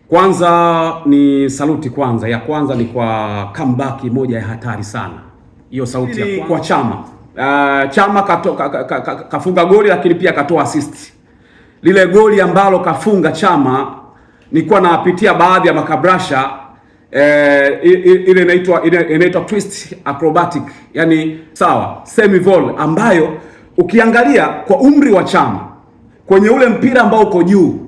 Kwanza ni saluti kwanza. Ya kwanza ni kwa comeback moja ya hatari sana. Hiyo sauti ya kwa Chama. Chama kafunga goli lakini pia katoa assist. Lile goli ambalo kafunga Chama nilikuwa napitia baadhi ya makabrasha ile inaitwa twist acrobatic. Yaani sawa, semi volley ambayo ukiangalia kwa umri wa Chama kwenye ule mpira ambao uko juu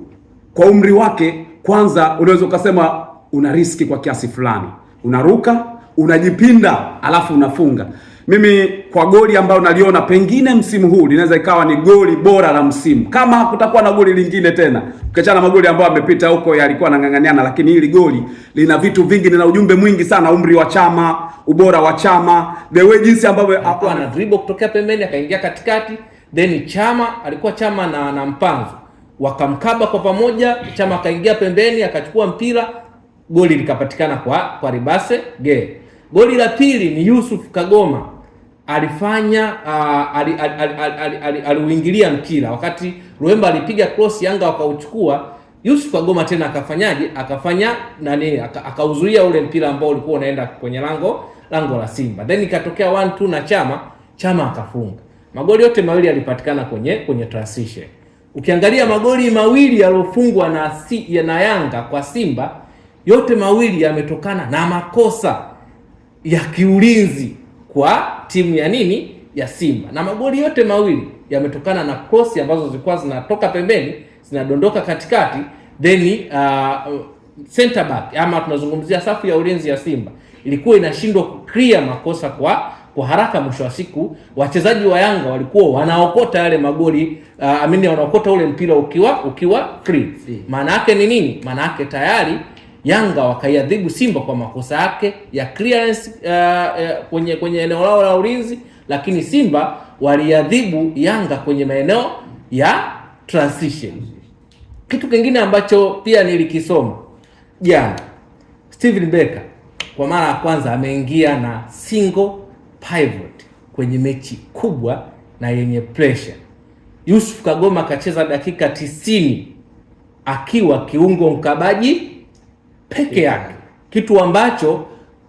kwa umri wake, kwanza unaweza ukasema una riski kwa kiasi fulani, unaruka unajipinda alafu unafunga. Mimi kwa goli ambayo naliona pengine msimu huu linaweza ikawa ni goli bora la msimu, kama hakutakuwa na goli lingine tena, ukiachana magoli ambayo yamepita huko yalikuwa yanang'ang'aniana, lakini hili goli lina vitu vingi, lina ujumbe mwingi sana. Umri wa Chama, ubora wa Chama, the way jinsi ambavyo alikuwa ana dribble kutokea pembeni akaingia katikati, then Chama na Mpanzu wakamkaba kwa pamoja, Chama akaingia pembeni akachukua mpira, goli likapatikana kwa Ribase Ge. Goli la pili ni Yusuf Kagoma alifanya aliuingilia mpira wakati Luemba alipiga cross, Yanga wakauchukua. Yusuf Kagoma tena akafanyaje? Akauzuia ule mpira ambao ulikuwa unaenda kwenye lango la Simba, then ikatokea 1-2 na Chama akafunga. Magoli yote mawili yalipatikana kwenye transition. Ukiangalia magoli mawili yaliyofungwa na Yanga kwa Simba, yote mawili yametokana na makosa ya kiulinzi kwa timu ya Simba, na magoli yote mawili yametokana na cross ambazo zilikuwa zinatoka pembeni zinadondoka katikati, then center back ama tunazungumzia safu ya ulinzi ya Simba ilikuwa inashindwa kuclear makosa kwa haraka. Mwisho wa siku wachezaji wa Yanga walikuwa wanaokota yale magoli, wanaokota ule mpira ukiwa free. Maana yake ni nini? Maana yake tayari Yanga wakaiadhibu Simba kwa makosa yake ya clearance kwenye eneo lao la ulinzi, lakini Simba waliadhibu Yanga kwenye maeneo ya transition. Kitu kingine ambacho pia nilikisoma jana, Steven Becker kwa mara ya kwanza ameingia na single pivot kwenye mechi kubwa na yenye pressure. Yusuf Kagoma akacheza dakika 90 akiwa kiungo mkabaji peke yake, kitu ambacho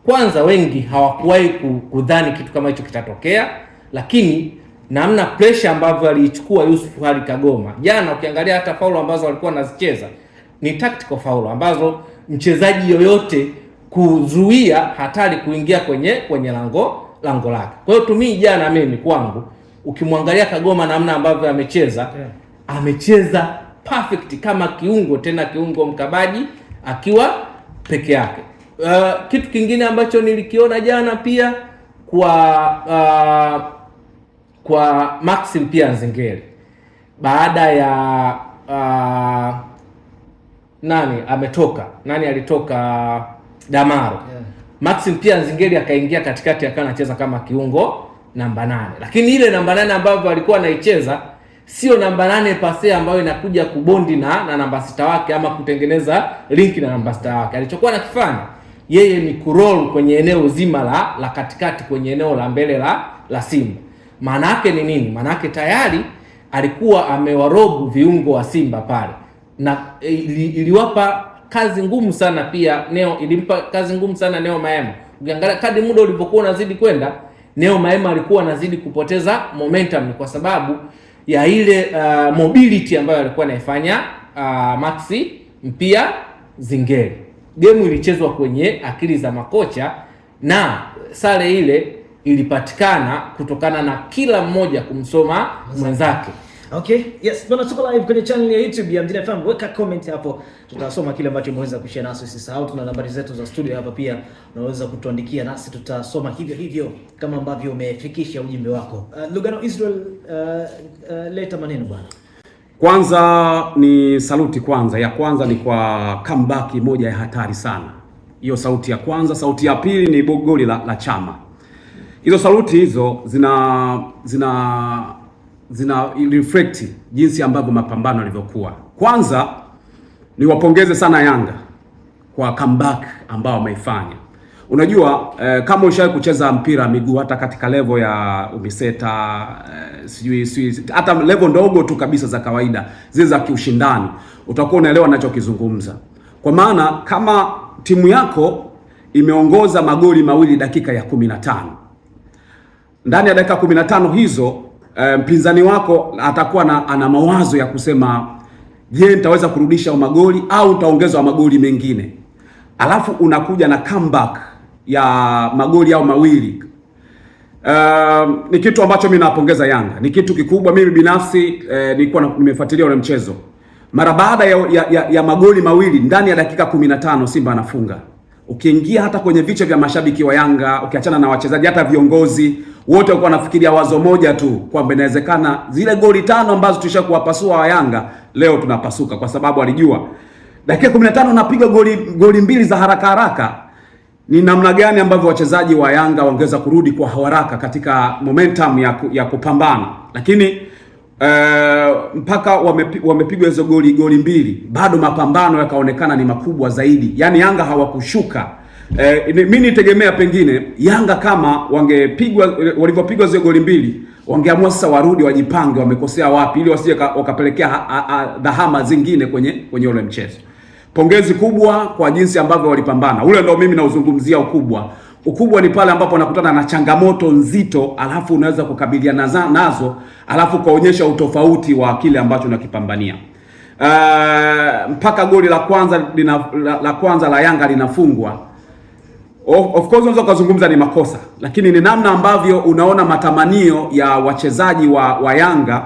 kwanza wengi hawakuwahi kudhani kitu kama hicho kitatokea, lakini namna pressure ambavyo aliichukua Yusuf Kagoma jana, ukiangalia hata faulu ambazo walikuwa wanazicheza ni tactical faulu ambazo mchezaji yoyote kuzuia hatari kuingia kwenye lango lake. Kwa hiyo tumii jana, mimi kwangu ukimwangalia Kagoma namna ambavyo amecheza perfect kama kiungo, tena kiungo mkabaji akiwa peke yake. Kitu kingine ambacho nilikiona jana pia kwa Maxim pia Nzengeli, baada ya alitoka Damaro, Maxim pia Nzengeli akaingia katikati akawa anacheza kama kiungo namba 8, lakini ile namba 8 ambayo alikuwa anaicheza sio namba 8 pase ambayo inakuja kubondi na namba 6 wake ama kutengeneza link na namba 6 wake. Alichokuwa anakifanya yeye ni kuroll kwenye eneo zima la katikati, kwenye eneo la mbele la Simba. Maana yake ni nini? Maana yake tayari alikuwa amewarobu viungo wa Simba pale, na iliwapa kazi ngumu sana pia ilimpa kazi ngumu sana Neo Maema. Ukiangalia kadri muda ulipokuwa unazidi kwenda, Neo Maema alikuwa anazidi kupoteza momentum kwa sababu ya ile mobility ambayo alikuwa anaifanya Maxi mpia Nzengeli. Game ilichezwa kwenye akili za makocha na sare ile ilipatikana kutokana na kila mmoja kumsoma mwenzake. Okay, yes, bwana, tuko live kwenye channel ya YouTube ya Mdina FM. Weka comment hapo, tutasoma kile ambacho umeweza kushare nasi. Usisahau tuna nambari zetu za studio hapa, pia unaweza kutuandikia nasi tutasoma hivyo kama ambavyo umefikisha ujumbe wako. Lugano Israel, leta maneno bwana. Kwanza ni saluti kwanza. Ya kwanza ni kwa comeback moja ya hatari sana. Hiyo sauti ya kwanza. Sauti ya pili ni goli la Chama. Hizo saluti hizo zina reflect jinsi ambavyo mapambano yalivyokuwa. Kwanza ni wapongeze sana Yanga kwa comeback ambao wameifanya. Unajua kama ushawahi kucheza mpira miguu hata katika level ya UMISETA, sijui hata level ndogo tu kabisa za kawaida zile za kiushindani, utakuwa unaelewa ninachokizungumza. kwa maana kama timu yako imeongoza magoli mawili dakika ya 15, ndani ya dakika 15 hizo mpinzani wako atakuwa ana mawazo ya kusema, je, nitaweza kurudisha magoli au nitaongezwa magoli mengine? Alafu unakuja na comeback ya magoli au mawili. Ni kitu ambacho mimi nawapongeza Yanga, ni kitu kikubwa. Mimi binafsi nilikuwa nimefuatilia ule mchezo. Mara baada ya magoli mawili ndani ya dakika 15 Simba anafunga. Ukiingia hata kwenye vichwa vya mashabiki wa Yanga, ukiachana na wachezaji, hata viongozi wote walikuwa wanafikiria wazo moja tu, kwamba inawezekana zile goli 5 ambazo tulishakuwapasua wa Yanga leo tunapasuka, kwa sababu alijua dakika 15 unapiga goli mbili za haraka haraka, ni namna gani ambavyo wachezaji wa Yanga wangeweza kurudi kwa haraka katika momentum ya kupambana. Lakini mpaka wamepigwa hizo goli mbili, bado mapambano yakaonekana ni makubwa zaidi. Yaani Yanga hawakushuka. Mimi nitegemea pengine Yanga kama walivyopigwa hizo goli mbili, wangeamua sasa warudi wajipange wamekosea wapi, ili wasije wakapelekea dhahama zingine kwenye ule mchezo. Pongezi kubwa kwa jinsi ambavyo walipambana. Ule ndio mimi nauzungumzia ukubwa. Ukubwa ni pale ambapo unakutana na changamoto nzito, alafu unaweza kukabiliana nazo, alafu kaonyesha utofauti wa kile ambacho unakipambania. Mpaka goli la kwanza la Yanga linafungwa. Of course unaweza kuzungumza ni makosa, lakini ni namna ambavyo unaona matamanio ya wachezaji wa Yanga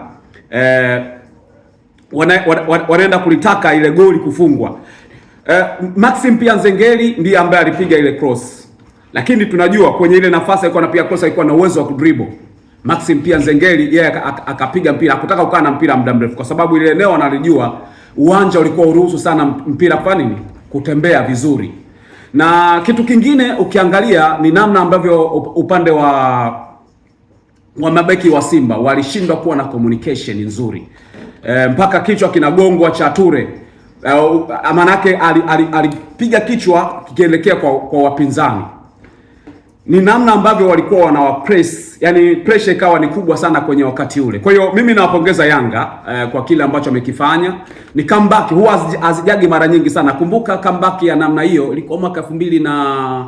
wanaenda kulitaka ile goli kufungwa. Maxim pia Nzengeli ndiye ambaye alipiga ile cross, lakini tunajua kwenye ile nafasi alikuwa anapiga cross, alikuwa na uwezo wa kudribble. Maxim pia Nzengeli yeye akapiga mpira, hakutaka kukaa na mpira muda mrefu, kwa sababu ile eneo analijua uwanja ulikuwa uruhusu sana mpira kwa nini kutembea vizuri. Na kitu kingine ukiangalia ni namna ambavyo upande wa mabeki wa Simba walishindwa kuwa na communication nzuri. Mpaka kichwa kinagongwa cha Ture. Manake alipiga kichwa kikielekea kwa wapinzani. Ni namna ambavyo walikuwa wanawapress, yani pressure ikawa ni kubwa sana kwenye wakati ule. Kwa hiyo mimi nawapongeza Yanga kwa kile ambacho wamekifanya. Ni comeback huwa hazijagi mara nyingi sana. Kumbuka comeback ya namna hiyo ilikuwa mwaka 2000 na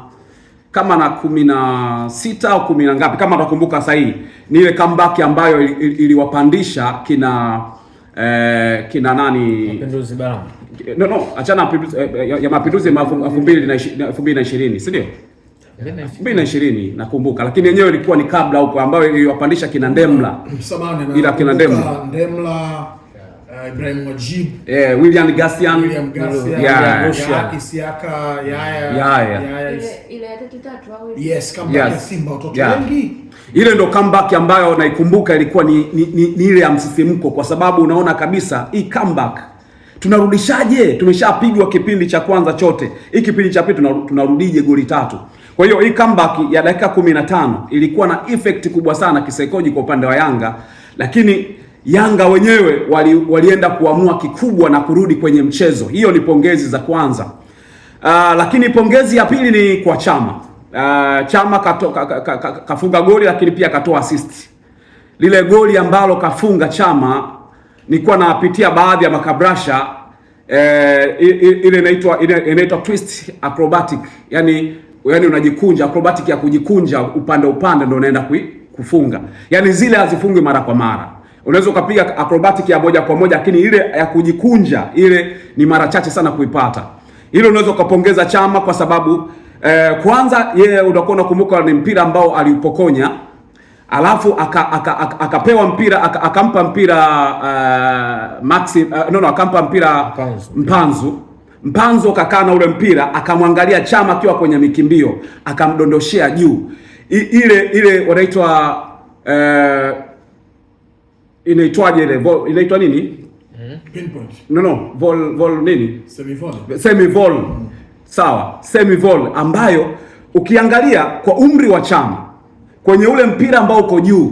kama na 16 au 10 na ngapi, kama utakumbuka sahihi. Ni ile comeback ambayo iliwapandisha kina nani? Mapinduzi Baramu. No, achana ya Mapinduzi 2020, si ndio? 2020 nakumbuka, lakini yenyewe ilikuwa ni kabla huko, ambayo iliwapandisha kina Ndemla. Ila kina Ndemla, Ibrahim Wajib, William Gassian, Isiaka, ile ya 3 au yes, comeback ya Simba watoto wengi. Ile ndo comeback ambayo naikumbuka ilikuwa ni ile ya msisimko, kwa sababu unaona kabisa hii comeback tunarudishaje? Tumeshapigwa kipindi cha kwanza chote, hii kipindi cha pili tunarudije goli 3? Kwa hiyo hii comeback ya dakika 15 ilikuwa na effect kubwa sana kisaikolojia kwa upande wa Yanga, lakini Yanga wenyewe walienda kuamua kikubwa na kurudi kwenye mchezo. Hiyo ni pongezi za kwanza. Lakini pongezi ya pili ni kwa Chama. Chama kafunga goli, lakini pia katoa assist. Lile goli ambalo kafunga Chama, nilikuwa napitia baadhi ya makabrasha, ile inaitwa twist acrobatic. Yani unajikunja, acrobatic ya kujikunja upande ndio unaenda kufunga. Yani zile hazifungwi mara kwa mara. Unaweza ukapiga acrobatic ya moja kwa moja, lakini ile ya kujikunja ile ni mara chache sana kuipata. Hilo unaweza ukapongeza Chama kwa sababu kwanza yeye utakuwa unakumbuka ni mpira ambao aliupokonya, alafu akapewa mpira, akampa mpira akampa mpira Mpanzu akakaa na ule mpira, akamwangalia Chama akiwa kwenye mikimbio, akamdondoshea juu. Ile wanaitwa inaitwaje ile? Inaitwa nini? Pinpoint. Vol nini? Semi vol. Sawa, semi vol, ambayo ukiangalia kwa umri wa Chama kwenye ule mpira ambao uko juu,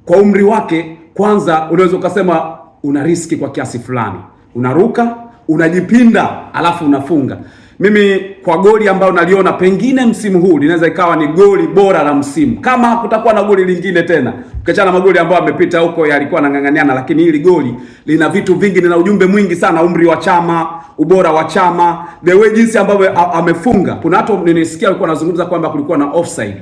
kwa umri wake, kwanza unaweza ukasema una riski kwa kiasi fulani. Unaruka, unajipinda, alafu unafunga. Mimi kwa goli ambayo naliona pengine msimu huu linaweza ikawa ni goli bora la msimu, kama kutakuwa na goli lingine tena, ukiachana magoli ambayo amepita huko yalikuwa yanang'ang'aniana, lakini hili goli lina vitu vingi, lina ujumbe mwingi sana. Umri wa Chama, ubora wa Chama, the way jinsi ambavyo amefunga. Kuna watu nilisikia walikuwa wanazungumza kwamba kulikuwa na offside,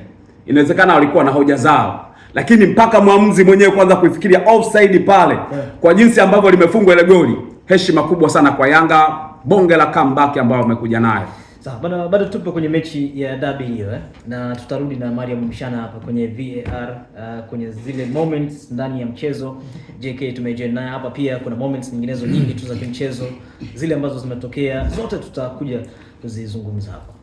inawezekana walikuwa na hoja zao, lakini mpaka mwamuzi mwenyewe kwanza kuifikiria offside pale, kwa jinsi ambavyo limefungwa ile goli, heshima kubwa sana kwa Yanga, bonge la comeback ambao wamekuja nayo. Sawa, bado tupo kwenye mechi ya derby hiyo na tutarudi na Mariam Mshana hapa kwenye VAR, kwenye zile moments ndani ya mchezo. JK tumejoin naye hapa pia, kuna moments nyinginezo nyingi tu za mchezo zile ambazo zimetokea, zote tutakuja kuzizungumza hapa.